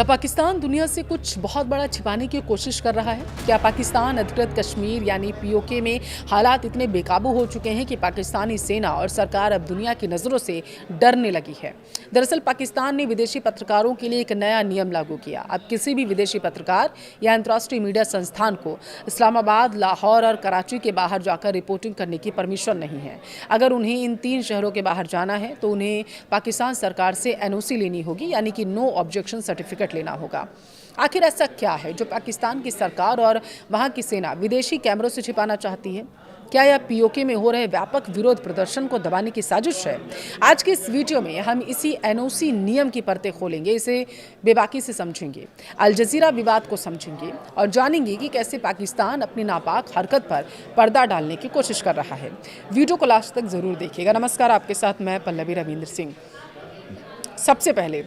क्या पाकिस्तान दुनिया से कुछ बहुत बड़ा छिपाने की कोशिश कर रहा है? क्या पाकिस्तान अधिकृत कश्मीर यानी पीओके में हालात इतने बेकाबू हो चुके हैं कि पाकिस्तानी सेना और सरकार अब दुनिया की नज़रों से डरने लगी है? दरअसल पाकिस्तान ने विदेशी पत्रकारों के लिए एक नया नियम लागू किया। अब किसी भी विदेशी पत्रकार या अंतर्राष्ट्रीय मीडिया संस्थान को इस्लामाबाद, लाहौर और कराची के बाहर जाकर रिपोर्टिंग करने की परमिशन नहीं है। अगर उन्हें इन 3 शहरों के बाहर जाना है तो उन्हें पाकिस्तान सरकार से एनओसी लेनी होगी, यानी कि नो ऑब्जेक्शन सर्टिफिकेट लेना होगा। आखिर ऐसा क्या है जो पाकिस्तान की सरकार और वहां की सेना विदेशी कैमरों से छिपाना चाहती है? क्या यह पीओके में हो रहे व्यापक विरोध प्रदर्शन को दबाने की साजिश है? आज के इस वीडियो में हम इसी एनओसी नियम की परतें खोलेंगे, इसे बेबाकी से समझेंगे, अल जजीरा विवाद को समझेंगे और जानेंगे कि कैसे पाकिस्तान अपनी नापाक हरकत पर पर्दा डालने की कोशिश कर रहा है। वीडियो को लास्ट तक जरूर देखिएगा। नमस्कार, आपके साथ मैं पल्लवी रविंद्र सिंह। सबसे पहले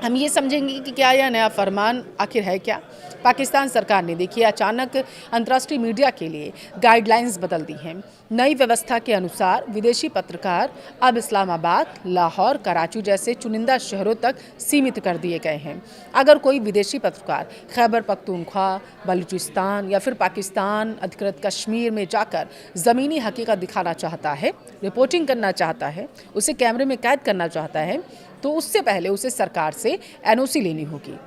हम ये समझेंगे कि क्या यह नया फरमान आखिर है क्या। पाकिस्तान सरकार ने देखिए अचानक अंतर्राष्ट्रीय मीडिया के लिए गाइडलाइंस बदल दी हैं। नई व्यवस्था के अनुसार विदेशी पत्रकार अब इस्लामाबाद, लाहौर, कराची जैसे चुनिंदा शहरों तक सीमित कर दिए गए हैं। अगर कोई विदेशी पत्रकार खैबर पख्तूनख्वा, बलूचिस्तान या फिर पाकिस्तान अधिकृत कश्मीर में जाकर ज़मीनी हकीकत दिखाना चाहता है, रिपोर्टिंग करना चाहता है, उसे कैमरे में कैद करना चाहता है, तो उससे पहले उसे सरकार से एनओसी लेनी होगी।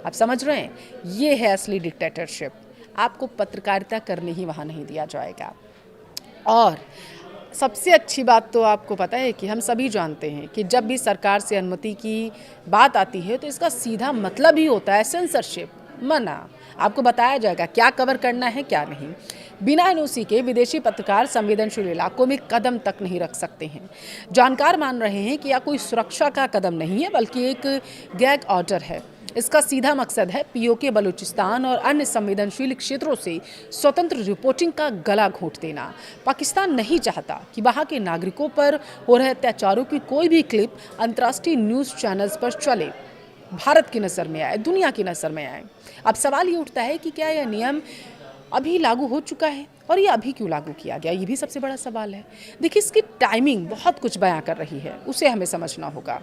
आप समझ रहे हैं, ये है असली डिक्टेटरशिप। आपको पत्रकारिता करने ही वहाँ नहीं दिया जाएगा। और सबसे अच्छी बात तो आपको पता है कि हम सभी जानते हैं कि जब भी सरकार से अनुमति की बात आती है तो इसका सीधा मतलब ही होता है सेंसरशिप, मना। आपको बताया जाएगा क्या कवर करना है, क्या नहीं। बिना एनओसी के विदेशी पत्रकार संवेदनशील इलाकों में कदम तक नहीं रख सकते हैं। जानकार मान रहे हैं कि यह कोई सुरक्षा का कदम नहीं है, बल्कि एक गैग ऑर्डर है। इसका सीधा मकसद है पीओके, बलूचिस्तान और अन्य संवेदनशील क्षेत्रों से स्वतंत्र रिपोर्टिंग का गला घोंट देना। पाकिस्तान नहीं चाहता कि वहाँ के नागरिकों पर हो रहे अत्याचारों की कोई भी क्लिप अंतर्राष्ट्रीय न्यूज़ चैनल्स पर चले, भारत की नज़र में आए, दुनिया की नज़र में आए। अब सवाल ये उठता है कि क्या यह नियम अभी लागू हो चुका है और ये अभी क्यों लागू किया गया, ये भी सबसे बड़ा सवाल है। देखिए, इसकी टाइमिंग बहुत कुछ बयां कर रही है, उसे हमें समझना होगा।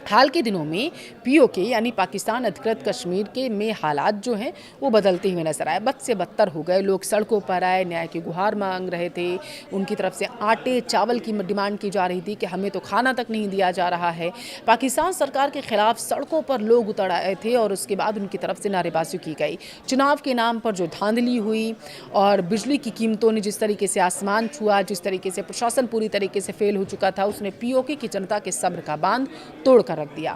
हाल के दिनों में पीओके यानी पाकिस्तान अधिकृत कश्मीर के में हालात जो हैं वो बदलते हुए नजर आए। बद से बदतर हो गए। लोग सड़कों पर आए, न्याय की गुहार मांग रहे थे। उनकी तरफ से आटे चावल की डिमांड की जा रही थी कि हमें तो खाना तक नहीं दिया जा रहा है। पाकिस्तान सरकार के खिलाफ सड़कों पर लोग उतर आए थे और उसके बाद उनकी तरफ से नारेबाजी की गई। चुनाव के नाम पर जो धांधली हुई और बिजली की कीमतों ने जिस तरीके से आसमान छुआ, जिस तरीके से प्रशासन पूरी तरीके से फेल हो चुका था, उसने पीओके की जनता के सब्र का बांध तोड़ रख दिया।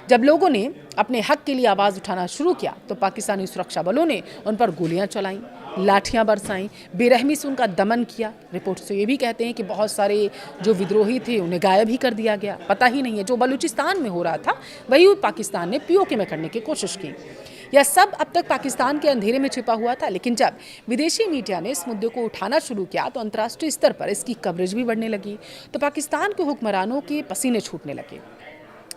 जब लोगों ने अपने हक के लिए आवाज उठाना शुरू किया तो पाकिस्तानी सुरक्षा बलों ने उन पर गोलियां चलाईं, लाठियां बरसाईं, बेरहमी से उनका दमन किया। रिपोर्ट से ये भी कहते हैं कि बहुत सारे जो विद्रोही थे उन्हें गायब ही कर दिया गया। पता ही नहीं है जो बलूचिस्तान में हो रहा था वही पाकिस्तान ने पीओके में करने की कोशिश की। यह सब अब तक पाकिस्तान के अंधेरे में छिपा हुआ था, लेकिन जब विदेशी मीडिया ने इस मुद्दे को उठाना शुरू किया तो अंतर्राष्ट्रीय स्तर पर इसकी कवरेज भी बढ़ने लगी। तो पाकिस्तान के हुक्मरानों के पसीने छूटने लगे।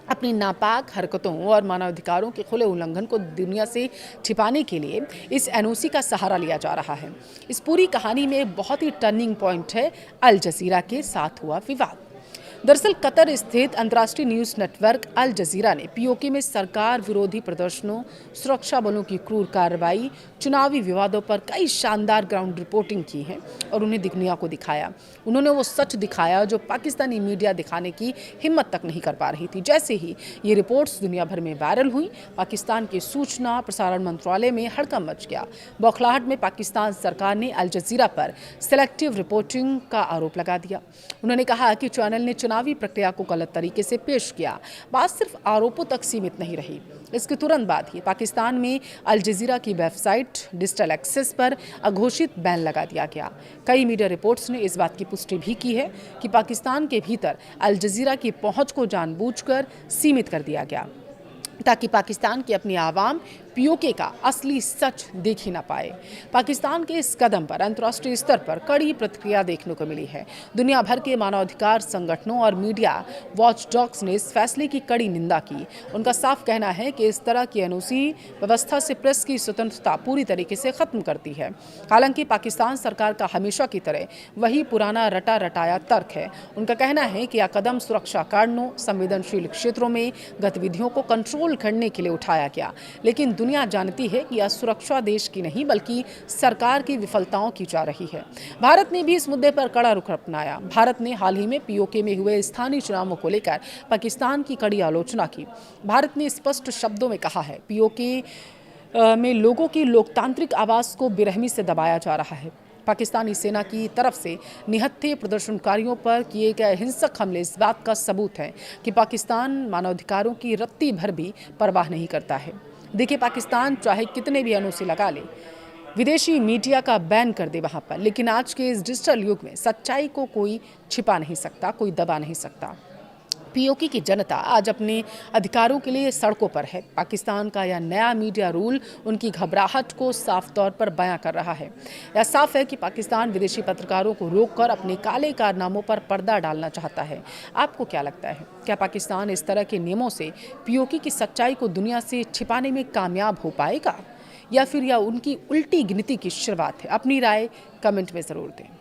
अपनी नापाक हरकतों और मानवाधिकारों के खुले उल्लंघन को दुनिया से छिपाने के लिए इस एनओसी का सहारा लिया जा रहा है। इस पूरी कहानी में एक बहुत ही टर्निंग पॉइंट है अल जजीरा के साथ हुआ विवाद। दरअसल कतर स्थित अंतर्राष्ट्रीय न्यूज़ नेटवर्क अल जजीरा ने पीओके में सरकार विरोधी प्रदर्शनों, सुरक्षा बलों की क्रूर कार्रवाई, चुनावी विवादों पर कई शानदार ग्राउंड रिपोर्टिंग की है और उन्हें दुनिया को दिखाया। उन्होंने वो सच दिखाया जो पाकिस्तानी मीडिया दिखाने की हिम्मत तक नहीं कर पा रही थी। जैसे ही ये रिपोर्ट्स दुनिया भर में वायरल हुई, पाकिस्तान के सूचना प्रसारण मंत्रालय में हड़कंप मच गया। बौखलाहट में पाकिस्तान सरकार ने अल जजीरा पर सिलेक्टिव रिपोर्टिंग का आरोप लगा दिया। उन्होंने कहा कि चैनल ने चुनावी प्रक्रिया को गलत तरीके से पेश किया। बात सिर्फ आरोपों तक सीमित नहीं रही। इसके तुरंत बाद ही पाकिस्तान में अल जजीरा की वेबसाइट डिजिटल एक्सेस पर अघोषित बैन लगा दिया गया। कई मीडिया रिपोर्ट्स ने इस बात की पुष्टि भी की है कि पाकिस्तान के भीतर अल जजीरा की पहुंच को जानबूझकर सीमित कर दिया गया ताकि पाकिस्तान की अपनी आवाम पीओके का असली सच देख ही ना पाए। पाकिस्तान के इस कदम पर अंतर्राष्ट्रीय स्तर पर कड़ी प्रतिक्रिया देखने को मिली है। दुनिया भर के मानवाधिकार संगठनों और मीडिया वॉचडॉग्स ने इस फैसले की कड़ी निंदा की। उनका साफ कहना है कि इस तरह की अनुसी व्यवस्था से प्रेस की स्वतंत्रता पूरी तरीके से खत्म करती है। हालांकि पाकिस्तान सरकार का हमेशा की तरह वही पुराना रटा रटाया तर्क है। उनका कहना है कि यह कदम सुरक्षा कारणों, संवेदनशील क्षेत्रों में गतिविधियों को कंट्रोल करने के लिए उठाया गया, लेकिन दुनिया जानती है कि यह सुरक्षा देश की नहीं बल्कि सरकार की विफलताओं की जा रही है। भारत ने भी इस मुद्दे पर कड़ा रुख अपनाया। भारत ने हाल ही में पीओके में हुए स्थानीय चुनावों को लेकर पाकिस्तान की कड़ी आलोचना की। भारत ने स्पष्ट शब्दों में कहा है, पीओके में लोगों की लोकतांत्रिक आवाज़ को बेरहमी से दबाया जा रहा है। पाकिस्तानी सेना की तरफ से निहत्थे प्रदर्शनकारियों पर किए गए हिंसक हमले इस बात का सबूत है कि पाकिस्तान मानवाधिकारों की रत्ती भर भी परवाह नहीं करता है। देखिए, पाकिस्तान चाहे कितने भी एनओसी लगा ले, विदेशी मीडिया का बैन कर दे वहाँ पर, लेकिन आज के इस डिजिटल युग में सच्चाई को कोई छिपा नहीं सकता, कोई दबा नहीं सकता। पीओके की जनता आज अपने अधिकारों के लिए सड़कों पर है। पाकिस्तान का यह नया मीडिया रूल उनकी घबराहट को साफ तौर पर बयां कर रहा है। यह साफ है कि पाकिस्तान विदेशी पत्रकारों को रोककर अपने काले कारनामों पर पर्दा डालना चाहता है। आपको क्या लगता है, क्या पाकिस्तान इस तरह के नियमों से पीओके की सच्चाई को दुनिया से छिपाने में कामयाब हो पाएगा, या फिर यह उनकी उल्टी गिनती की शुरुआत है? अपनी राय कमेंट में ज़रूर दें।